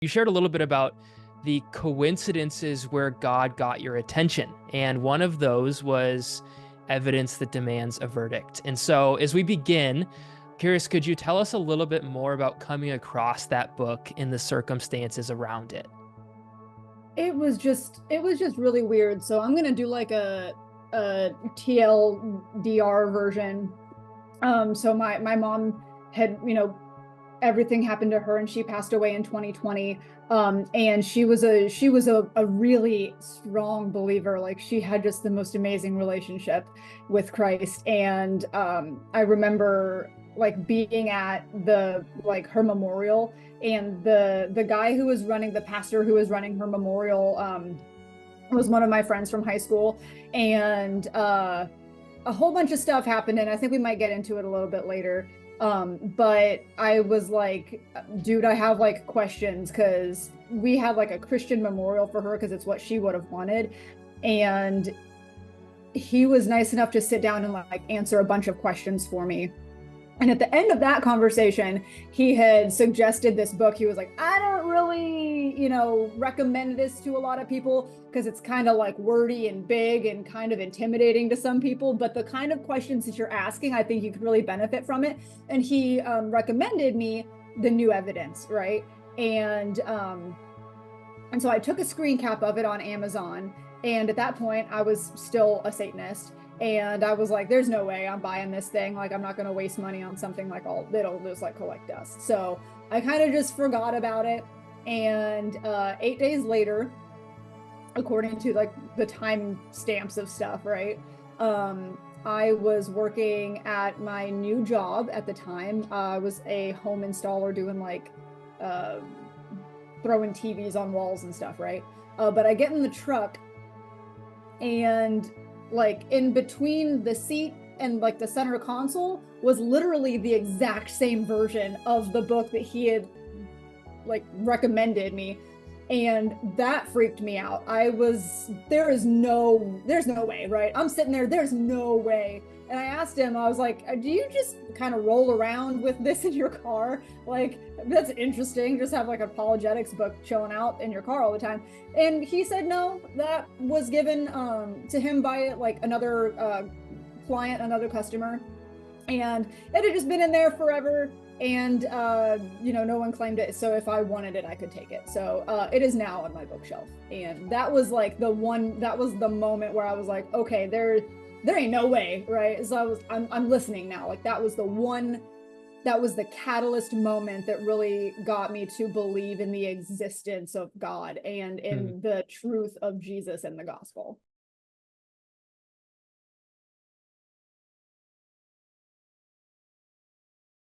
You shared a little bit about the coincidences where God got your attention, and one of those was evidence that demands a verdict. And so, as we begin, curious, could you tell us a little bit more about coming across that book and the circumstances around it? It was just really weird. So I'm gonna do like a TLDR version. So my mom had, everything happened to her and she passed away in 2020. And she was a really strong believer. Like she had just the most amazing relationship with Christ. And I remember like being at the like her memorial, and the guy who was running, the pastor who was running her memorial, was one of my friends from high school. And a whole bunch of stuff happened, and I think we might get into it a little bit later. But I was like, dude, I have like questions, because we had like a Christian memorial for her because it's what she would have wanted. And he was nice enough to sit down and like answer a bunch of questions for me. And at the end of that conversation, he had suggested this book. He was like, I don't really, recommend this to a lot of people because it's kind of like wordy and big and kind of intimidating to some people. But the kind of questions that you're asking, I think you could really benefit from it. And he recommended me The New Evidence, right? And so I took a screen cap of it on Amazon. And at that point, I was still a Satanist. And I was like, there's no way I'm buying this thing. Like, I'm not going to waste money on something like all that'll just like collect dust. So I kind of just forgot about it. And 8 days later, according to like the time stamps of stuff, right? I was working at my new job at the time. I was a home installer doing like uh, throwing TVs on walls and stuff, right? But I get in the truck, and like in between the seat and like the center console was literally the exact same version of the book that he had like recommended me. And that freaked me out. There's no way, right? I'm sitting there's no way. And I asked him, I was like, do you just kind of roll around with this in your car? Like, that's interesting. Just have like an apologetics book chilling out in your car all the time. And he said, no, that was given to him by like another client, another customer. And it had just been in there forever. And no one claimed it, so if I wanted it I could take it. So it is now on my bookshelf. And that was like that was the moment where I was like, okay, there ain't no way, right? So I'm listening now. Like that was the catalyst moment that really got me to believe in the existence of God and Hmm. in the truth of Jesus and the gospel.